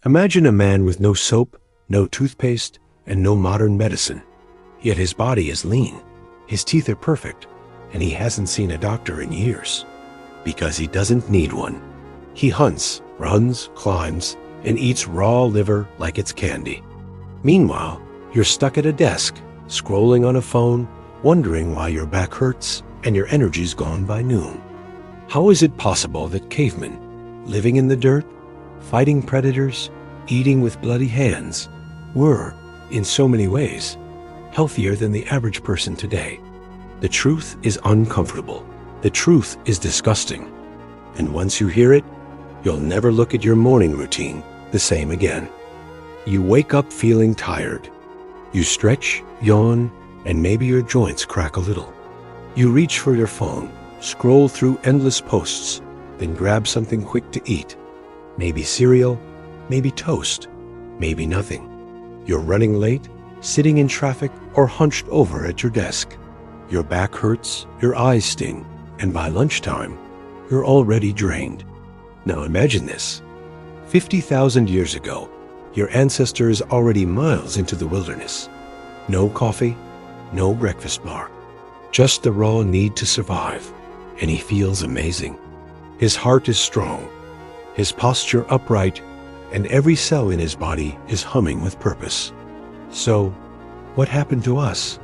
Imagine a man with no soap, no toothpaste, and no modern medicine. Yet his body is lean, his teeth are perfect, and he hasn't seen a doctor in years. Because he doesn't need one. He hunts, runs, climbs, and eats raw liver like it's candy. Meanwhile, you're stuck at a desk, scrolling on a phone, wondering why your back hurts and your energy's gone by noon. How is it possible that cavemen, living in the dirt, fighting predators, eating with bloody hands, were, in so many ways, healthier than the average person today? The truth is uncomfortable. The truth is disgusting. And once you hear it, you'll never look at your morning routine the same again. You wake up feeling tired. You stretch, yawn, and maybe your joints crack a little. You reach for your phone, scroll through endless posts, then grab something quick to eat. Maybe cereal, maybe toast, maybe nothing. You're running late, sitting in traffic, or hunched over at your desk. Your back hurts, your eyes sting, and by lunchtime, you're already drained. Now imagine this. 50,000 years ago, your ancestors already miles into the wilderness. No coffee, no breakfast bar, just the raw need to survive. And he feels amazing. His heart is strong, his posture upright, and every cell in his body is humming with purpose. So, what happened to us?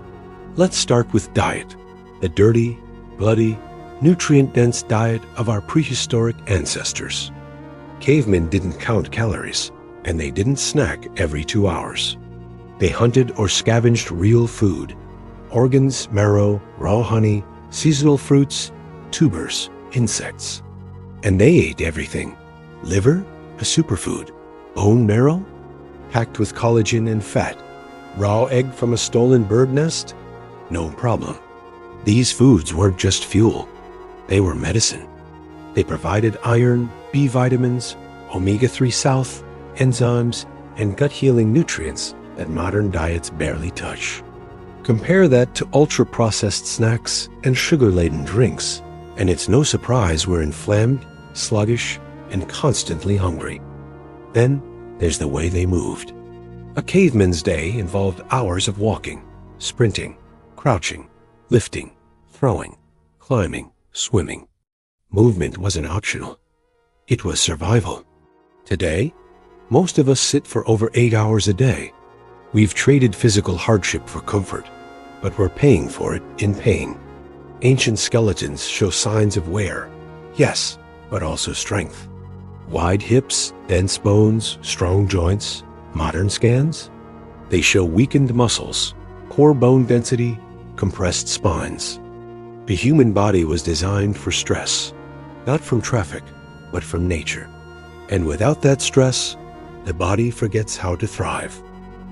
Let's start with diet, the dirty, bloody, nutrient-dense diet of our prehistoric ancestors. Cavemen didn't count calories, and they didn't snack every 2 hours. They hunted or scavenged real food: organs, marrow, raw honey, seasonal fruits, tubers, insects. And they ate everything. Liver, a superfood. Bone marrow, packed with collagen and fat. Raw egg from a stolen bird nest? No problem. These foods weren't just fuel. They were medicine. They provided iron, B vitamins, omega-3 south, enzymes, and gut-healing nutrients that modern diets barely touch. Compare that to ultra-processed snacks and sugar-laden drinks, and it's no surprise we're inflamed, sluggish, and constantly hungry. Then there's the way they moved. A caveman's day involved hours of walking, sprinting, crouching, lifting, throwing, climbing, swimming. Movement wasn't optional. It was survival. Today, most of us sit for over 8 hours a day. We've traded physical hardship for comfort, but we're paying for it in pain. Ancient skeletons show signs of wear, yes, but also strength. Wide hips, dense bones, strong joints. Modern scans? They show weakened muscles, poor bone density, compressed spines. The human body was designed for stress, not from traffic, but from nature. And without that stress, the body forgets how to thrive.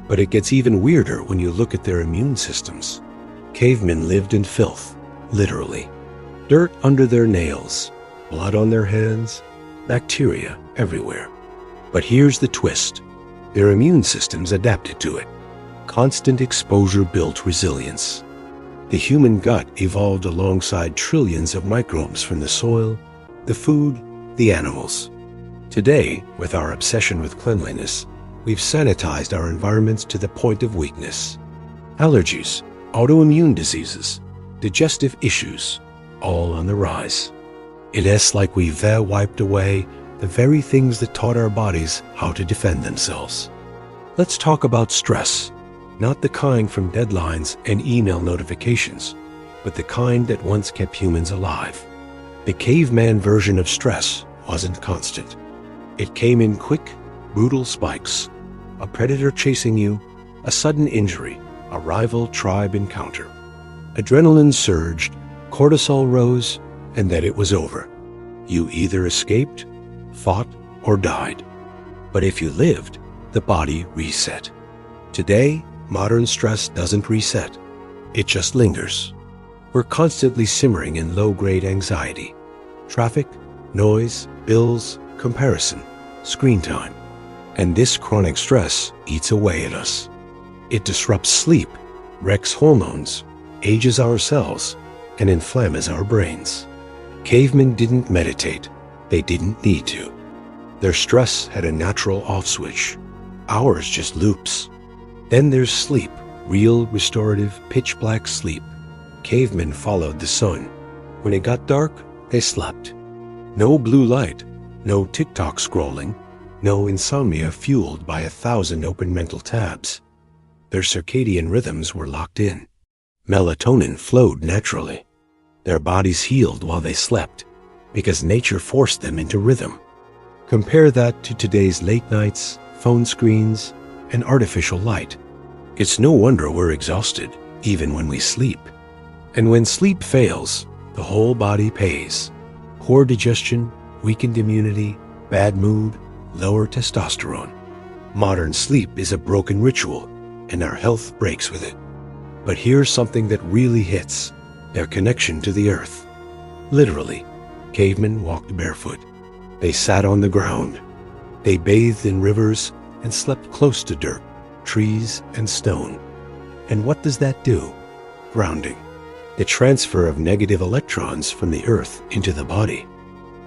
But it gets even weirder when you look at their immune systems. Cavemen lived in filth, literally. Dirt under their nails, blood on their hands, bacteria everywhere. But here's the twist. Their immune systems adapted to it. Constant exposure built resilience. The human gut evolved alongside trillions of microbes from the soil, the food, the animals. Today, with our obsession with cleanliness, we've sanitized our environments to the point of weakness. Allergies, autoimmune diseases, digestive issues, all on the rise. It's like we've wiped away the very things that taught our bodies how to defend themselves. Let's talk about stress, not the kind from deadlines and email notifications, but the kind that once kept humans alive. The caveman version of stress wasn't constant. It came in quick, brutal spikes. A predator chasing you, a sudden injury, a rival tribe encounter. Adrenaline surged, cortisol rose, and then it was over. You either escaped, fought, or died. But if you lived, the body reset. Today, modern stress doesn't reset. It just lingers. We're constantly simmering in low-grade anxiety. Traffic, noise, bills, comparison, screen time. And this chronic stress eats away at us. It disrupts sleep, wrecks hormones, ages our cells, and inflames our brains. Cavemen didn't meditate. They didn't need to. Their stress had a natural off switch. Ours just loops. Then there's sleep, real, restorative, pitch-black sleep. Cavemen followed the sun. When it got dark, they slept. No blue light, no TikTok scrolling, no insomnia fueled by 1,000 open mental tabs. Their circadian rhythms were locked in. Melatonin flowed naturally. Their bodies healed while they slept, because nature forced them into rhythm. Compare that to today's late nights, phone screens, and artificial light. It's no wonder we're exhausted, even when we sleep. And when sleep fails, the whole body pays. Poor digestion, weakened immunity, bad mood, lower testosterone. Modern sleep is a broken ritual, and our health breaks with it. But here's something that really hits: their connection to the earth. Literally, cavemen walked barefoot. They sat on the ground. They bathed in rivers and slept close to dirt, trees, and stone. And what does that do? Grounding. The transfer of negative electrons from the earth into the body.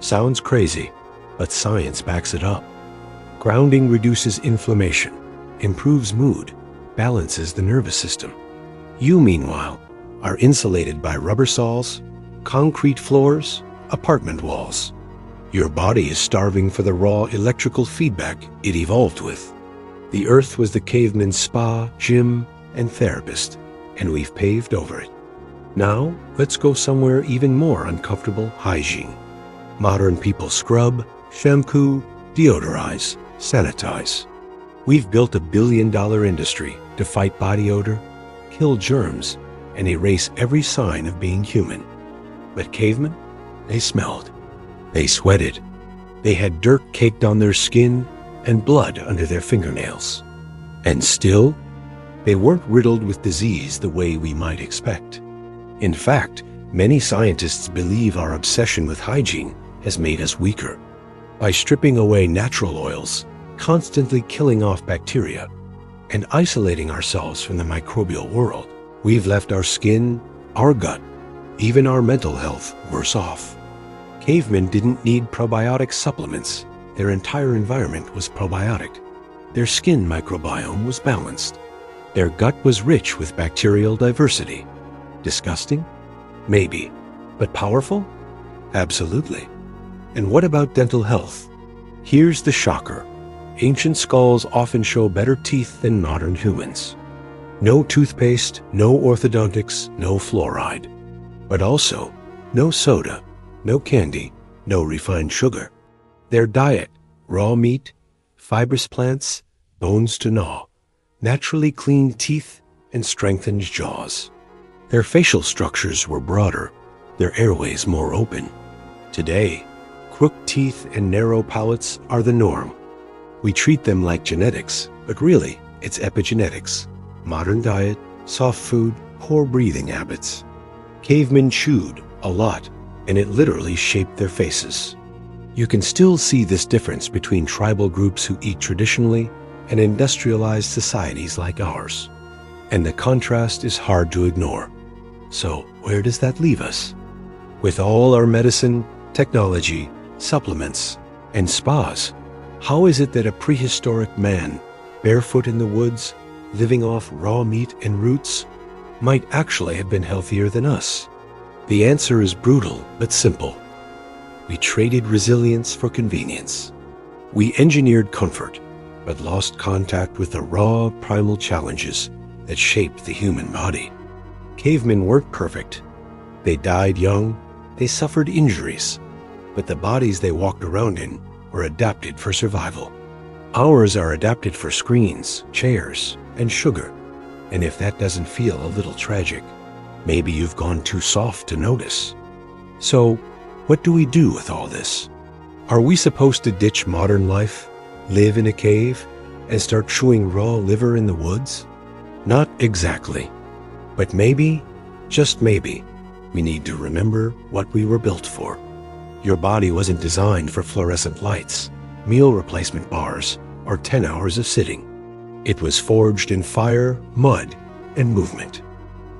Sounds crazy, but science backs it up. Grounding reduces inflammation, improves mood, balances the nervous system. You, meanwhile, are insulated by rubber soles, concrete floors, apartment walls. Your body is starving for the raw electrical feedback it evolved with. The earth was the caveman's spa, gym, and therapist, and we've paved over it. Now, let's go somewhere even more uncomfortable: hygiene. Modern people scrub, shampoo, deodorize, sanitize. We've built a billion-dollar industry to fight body odor, kill germs, and erase every sign of being human. But cavemen, they smelled. They sweated. They had dirt caked on their skin and blood under their fingernails. And still, they weren't riddled with disease the way we might expect. In fact, many scientists believe our obsession with hygiene has made us weaker. By stripping away natural oils, constantly killing off bacteria, and isolating ourselves from the microbial world, we've left our skin, our gut, even our mental health worse off. Cavemen didn't need probiotic supplements. Their entire environment was probiotic. Their skin microbiome was balanced. Their gut was rich with bacterial diversity. Disgusting? Maybe. But powerful? Absolutely. And what about dental health? Here's the shocker. Ancient skulls often show better teeth than modern humans. No toothpaste, no orthodontics, no fluoride. But also, no soda, no candy, no refined sugar. Their diet: raw meat, fibrous plants, bones to gnaw, naturally clean teeth, and strengthened jaws. Their facial structures were broader, their airways more open. Today, crooked teeth and narrow palates are the norm. We treat them like genetics, but really, it's epigenetics. Modern diet, soft food, poor breathing habits. Cavemen chewed a lot, and it literally shaped their faces. You can still see this difference between tribal groups who eat traditionally and industrialized societies like ours. And the contrast is hard to ignore. So, where does that leave us? With all our medicine, technology, supplements, and spas, how is it that a prehistoric man, barefoot in the woods, living off raw meat and roots, might actually have been healthier than us? The answer is brutal but simple. We traded resilience for convenience. We engineered comfort, but lost contact with the raw, primal challenges that shaped the human body. Cavemen weren't perfect. They died young, they suffered injuries, but the bodies they walked around in were adapted for survival. Ours are adapted for screens, chairs, and sugar. And if that doesn't feel a little tragic, maybe you've gone too soft to notice. So, what do we do with all this? Are we supposed to ditch modern life, live in a cave, and start chewing raw liver in the woods? Not exactly. But maybe, just maybe, we need to remember what we were built for. Your body wasn't designed for fluorescent lights, meal replacement bars, or 10 hours of sitting. It was forged in fire, mud, and movement.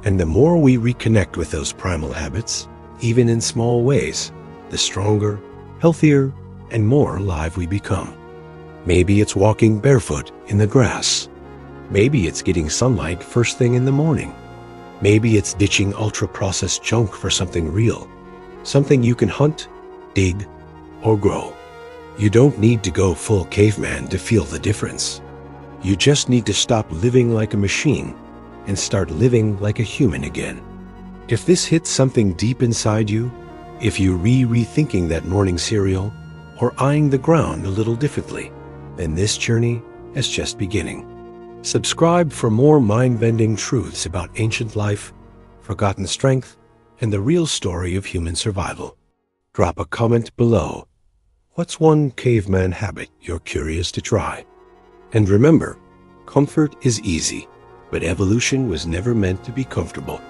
And the more we reconnect with those primal habits, even in small ways, the stronger, healthier, and more alive we become. Maybe it's walking barefoot in the grass. Maybe it's getting sunlight first thing in the morning. Maybe it's ditching ultra-processed junk for something real, something you can hunt, dig, or grow. You don't need to go full caveman to feel the difference. You just need to stop living like a machine and start living like a human again. If this hits something deep inside you, if you're rethinking that morning cereal or eyeing the ground a little differently, then this journey is just beginning. Subscribe for more mind-bending truths about ancient life, forgotten strength, and the real story of human survival. Drop a comment below. What's one caveman habit you're curious to try? And remember, comfort is easy, but evolution was never meant to be comfortable.